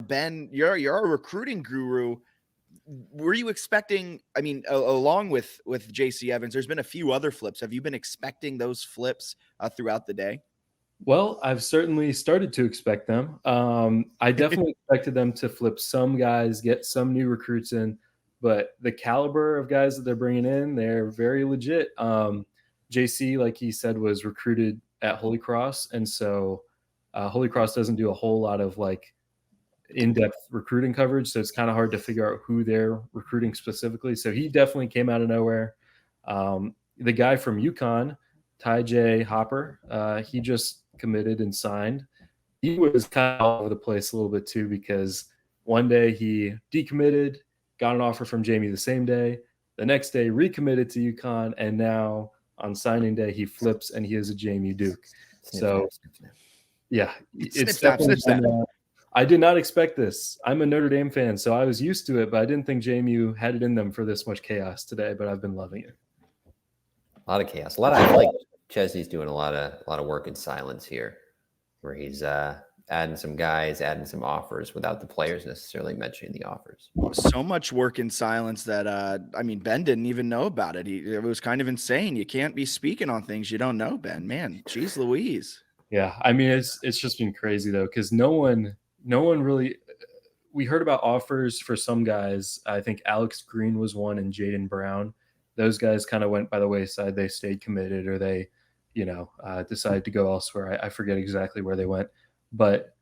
Ben, you're a recruiting guru. Were you expecting, I mean, along with JC Evans, there's been a few other flips. Have you been expecting those flips throughout the day? Well, I've certainly started to expect them. I definitely expected them to flip some guys, get some new recruits in, but the caliber of guys that they're bringing in, they're very legit. JC, like he said, was recruited at Holy Cross, and so Holy Cross doesn't do a whole lot of like in-depth recruiting coverage, so it's kind of hard to figure out who they're recruiting specifically. So he definitely came out of nowhere. The guy from UConn, Ty J. Hopper, he just committed and signed. He was kind of all over the place a little bit too, because one day he decommitted, got an offer from JMU the same day. The next day recommitted to UConn, and now on signing day he flips and he is a JMU Duke. So yeah, it's definitely been, I did not expect this. I'm a Notre Dame fan, so I was used to it, but I didn't think JMU had it in them for this much chaos today, but I've been loving it. A lot of chaos. I feel like Chesney's doing a lot of work in silence here, where he's adding some guys, adding some offers without the players necessarily mentioning the offers. So much work in silence that I mean, Ben didn't even know about it. It was kind of insane. You can't be speaking on things you don't know, Ben. Man, geez Louise. Yeah, I mean, it's just been crazy though, because no one really. We heard about offers for some guys. I think Alex Green was one, and Jaden Brown. Those guys kind of went by the wayside. They stayed committed, or they, decided to go elsewhere. I forget exactly where they went, but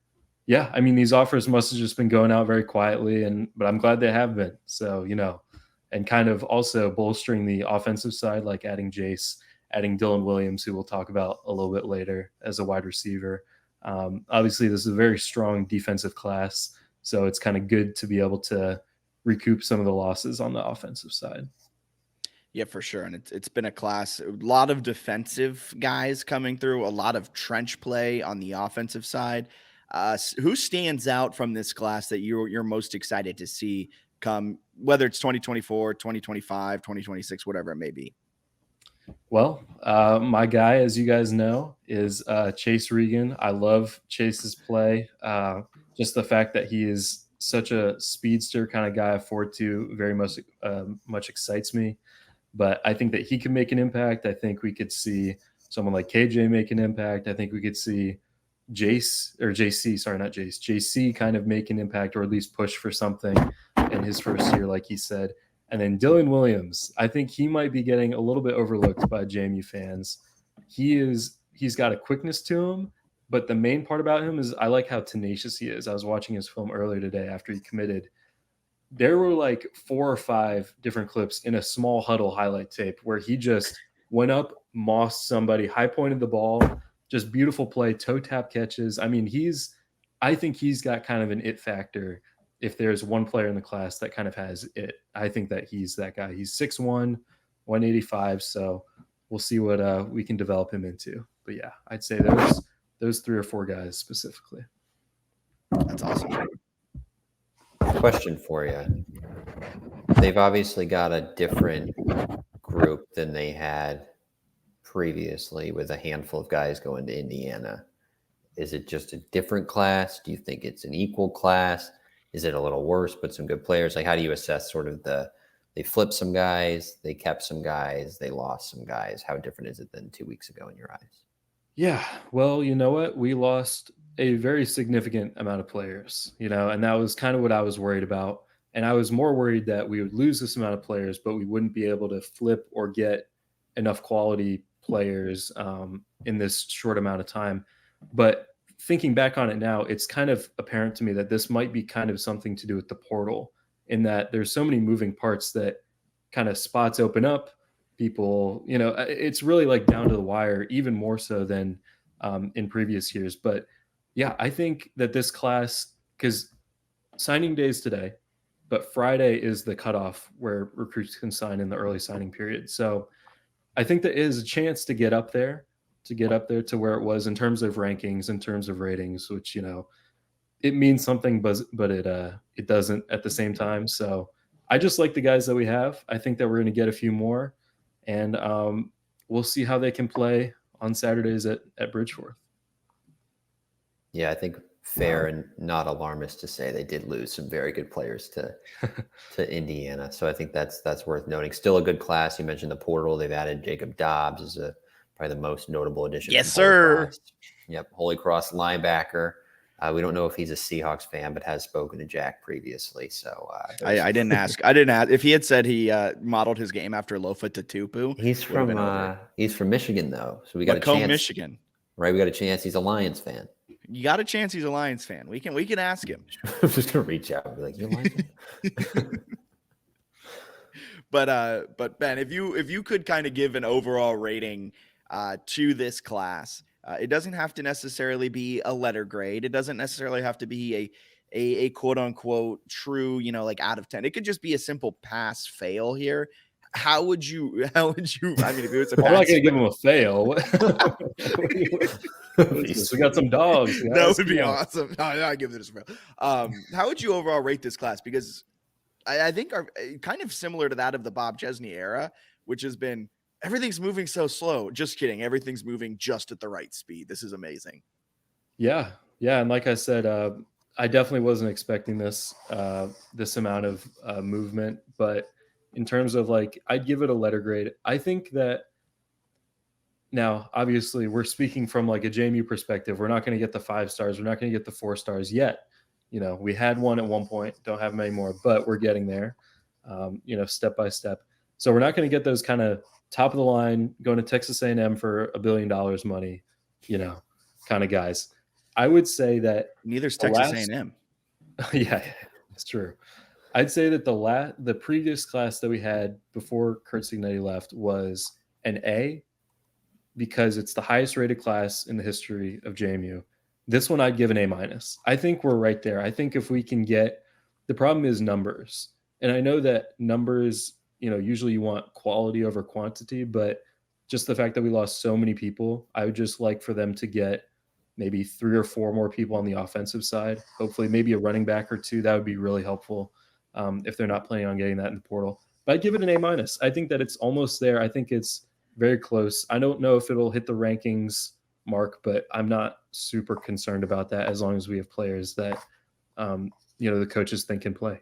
yeah, I mean, these offers must have just been going out very quietly, but I'm glad they have been. So, and kind of also bolstering the offensive side, like adding Jace, adding Dylan Williams, who we'll talk about a little bit later as a wide receiver. Obviously, this is a very strong defensive class, so it's kind of good to be able to recoup some of the losses on the offensive side. Yeah, for sure. And it's been a class, a lot of defensive guys coming through, a lot of trench play on the offensive side. Who stands out from this class that you're most excited to see come, whether it's 2024, 2025, 2026, whatever it may be? Well, my guy, as you guys know, is Chase Regan. I love Chase's play. Just the fact that he is such a speedster kind of guy, 4.2, very much excites me. But I think that he can make an impact. I think we could see someone like KJ make an impact. I think we could see JC kind of make an impact, or at least push for something in his first year, like he said. And then Dylan Williams, I think he might be getting a little bit overlooked by JMU fans. He's got a quickness to him, but the main part about him is I like how tenacious he is. I was watching his film earlier today after he committed. There were like 4 or 5 different clips in a small huddle highlight tape where he just went up, mossed somebody, high pointed the ball, just beautiful play, toe tap catches. I mean, I think he's got kind of an it factor. If there's one player in the class that kind of has it, I think that he's that guy. He's 6'1", 185, so we'll see what we can develop him into. But yeah, I'd say those 3 or 4 guys specifically. That's awesome. Question for you. They've obviously got a different group than they had previously, with a handful of guys going to Indiana. Is it just a different class? Do you think it's an equal class? Is it a little worse, but some good players? Like, how do you assess sort of they flipped some guys, they kept some guys, they lost some guys? How different is it than 2 weeks ago in your eyes? Yeah, well, you know what? We lost a very significant amount of players, and that was kind of what I was worried about. And I was more worried that we would lose this amount of players, but we wouldn't be able to flip or get enough quality players in this short amount of time. But thinking back on it now, it's kind of apparent to me that this might be kind of something to do with the portal, in that there's so many moving parts that kind of spots open up. People, it's really like down to the wire, even more so than in previous years. But yeah, I think that this class, because signing day is today, but Friday is the cutoff where recruits can sign in the early signing period. So I think there is a chance to get up there to where it was in terms of rankings, in terms of ratings, which, it means something, but it doesn't at the same time. So I just like the guys that we have. I think that we're going to get a few more, and we'll see how they can play on Saturdays at Bridgeforth. Yeah, I think fair and not alarmist to say they did lose some very good players to Indiana. So I think that's worth noting. Still a good class. You mentioned the portal. They've added Jacob Dobbs as probably the most notable addition. Yes, from Holy sir. Cross. Yep, Holy Cross linebacker. We don't know if he's a Seahawks fan, but has spoken to Jack previously. So I didn't ask. I didn't ask if he had said he modeled his game after Lofa Tatupu. he's from Michigan though, so we got a Macomb, chance. Michigan. Right, we got a chance. He's a Lions fan. You got a chance. He's a Lions fan. We can ask him. I'm just gonna reach out and be like, "You're a Lions fan?" But Ben, if you could kind of give an overall rating to this class, it doesn't have to necessarily be a letter grade. It doesn't necessarily have to be a quote unquote true, like out of 10. It could just be a simple pass fail here. How would you, I mean, if it was a I'm not pass, going to give him a fail. We got some dogs. Guys. That would be awesome. No, I give this a fail. How would you overall rate this class? Because I think are kind of similar to that of the Bob Chesney era, which has been everything's moving so slow. Just kidding. Everything's moving just at the right speed. This is amazing. Yeah. And like I said, I definitely wasn't expecting this amount of movement, but in terms of I'd give it a letter grade. I think that now, obviously, we're speaking from a JMU perspective. We're not going to get the 5 stars. We're not going to get the 4 stars yet. We had one at one point, don't have many more, but we're getting there, step by step. So we're not going to get those kind of top of the line going to Texas A&M for $1 billion money, kind of guys. I would say that neither's Texas A&M. Yeah, it's true. I'd say that the previous class that we had before Kurt Signetti left was an A because it's the highest rated class in the history of JMU. This one I'd give an A-. I think we're right there. I think if we can get – the problem is numbers. And I know that numbers, usually you want quality over quantity, but just the fact that we lost so many people, I would just like for them to get maybe 3 or 4 more people on the offensive side. Hopefully maybe a running back or 2. That would be really helpful if they're not planning on getting that in the portal. But I'd give it an A-. I think that it's almost there. I think it's very close. I don't know if it'll hit the rankings mark, but I'm not super concerned about that as long as we have players that, the coaches think can play.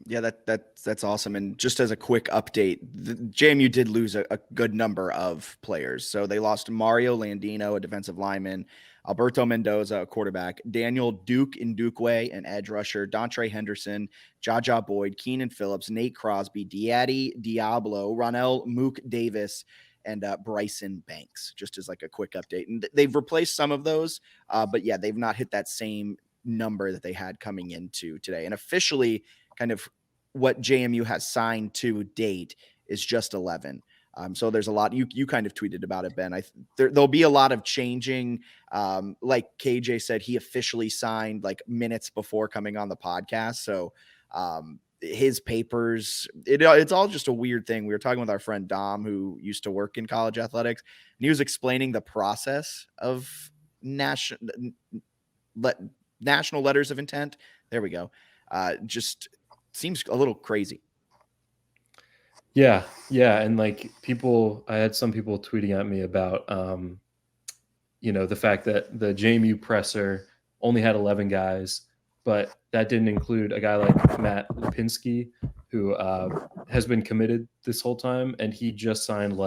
Yeah, that's awesome. And just as a quick update, the JMU did lose a good number of players. So they lost Mario Landino, a defensive lineman, Alberto Mendoza, a quarterback, Daniel Duke Ndukwe, an edge rusher, Dontre Henderson, Jaja Boyd, Keenan Phillips, Nate Crosby, Diaddy Diablo, Ronell Mook Davis, and Bryson Banks, just as a quick update. And they've replaced some of those, but yeah, they've not hit that same number that they had coming into today. And officially kind of what JMU has signed to date is just 11. So there's a lot. You kind of tweeted about it, Ben. There'll be a lot of changing. Like KJ said, he officially signed minutes before coming on the podcast. So his papers, it's all just a weird thing. We were talking with our friend Dom, who used to work in college athletics, and he was explaining the process of national letters of intent. There we go. Just seems a little crazy. Yeah. And I had some people tweeting at me about, the fact that the JMU presser only had 11 guys, but that didn't include a guy like Matt Lipinski, who has been committed this whole time. And he just signed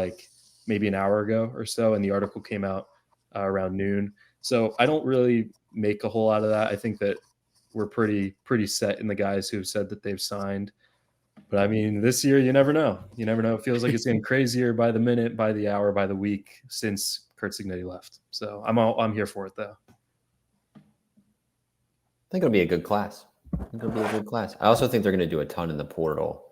maybe an hour ago or so. And the article came out around noon. So I don't really make a whole lot of that. I think that we're pretty set in the guys who've said that they've signed. But I mean, this year, you never know. It feels like it's getting crazier by the minute, by the hour, by the week since Kurt Signetti left. So I'm here for it, though. I think it'll be a good class. I also think they're going to do a ton in the portal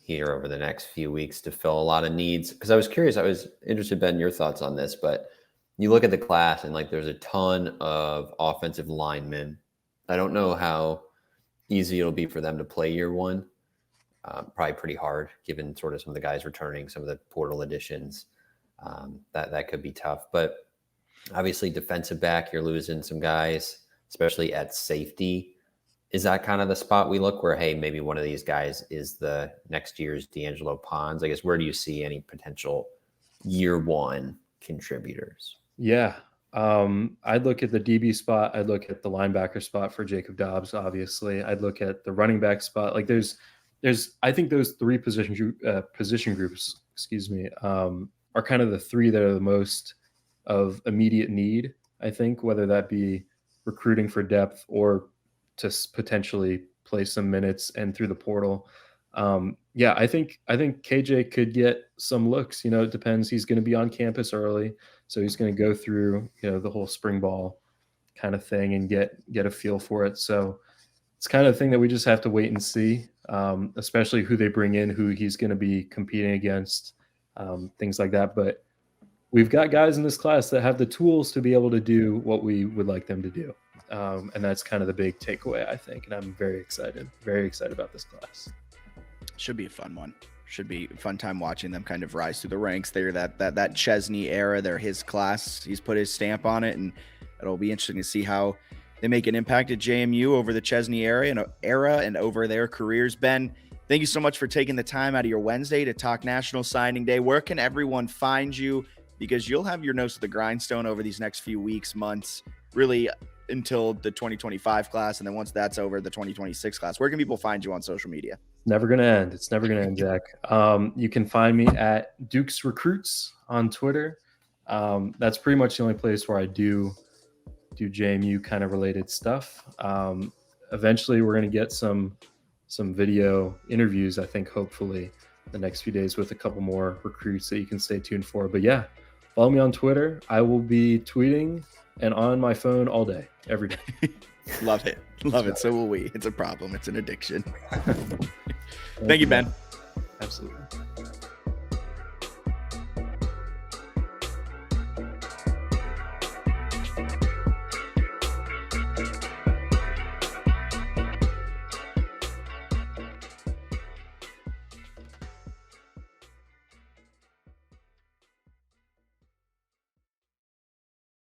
here over the next few weeks to fill a lot of needs. Because I was curious, I was interested, Ben, your thoughts on this. But you look at the class and there's a ton of offensive linemen. I don't know how easy it'll be for them to play year one. Probably pretty hard, given sort of some of the guys returning, some of the portal additions. That could be tough. But obviously, defensive back, you're losing some guys, especially at safety. Is that kind of the spot we look where, hey, maybe one of these guys is the next year's D'Angelo Pons? I guess, where do you see any potential year one contributors? Yeah. I'd look at the DB spot. I'd look at the linebacker spot for Jacob Dobbs. Obviously, I'd look at the running back spot. Like I think those three position groups, excuse me, are kind of the three that are the most of immediate need. I think whether that be recruiting for depth or to potentially play some minutes and through the portal. Yeah, I think KJ could get some looks. It depends. He's going to be on campus early, so he's going to go through the whole spring ball kind of thing and get a feel for it. So it's kind of the thing that we just have to wait and see, especially who they bring in, who he's going to be competing against, things like that. But we've got guys in this class that have the tools to be able to do what we would like them to do. And that's kind of the big takeaway, I think. And I'm very excited about this class. Should be a fun one. Should be a fun time watching them kind of rise through the ranks. They're that Chesney era. They're his class. He's put his stamp on it, and it'll be interesting to see how they make an impact at JMU over the Chesney era and over their careers. Ben, thank you so much for taking the time out of your Wednesday to talk National Signing Day. Where can everyone find you? Because you'll have your nose to the grindstone over these next few weeks, months, really until the 2025 class. And then once that's over, the 2026 class. Where can people find you on social media? Never going to end. It's never going to end, Jack. You can find me at Duke's Recruits on Twitter. That's pretty much the only place where I do JMU kind of related stuff. Eventually, we're going to get some video interviews, I think, hopefully, the next few days with a couple more recruits that you can stay tuned for. But yeah, follow me on Twitter. I will be tweeting and on my phone all day, every day. Love it. Love it. So will we. It's a problem. It's an addiction. Thank you, Ben. Absolutely.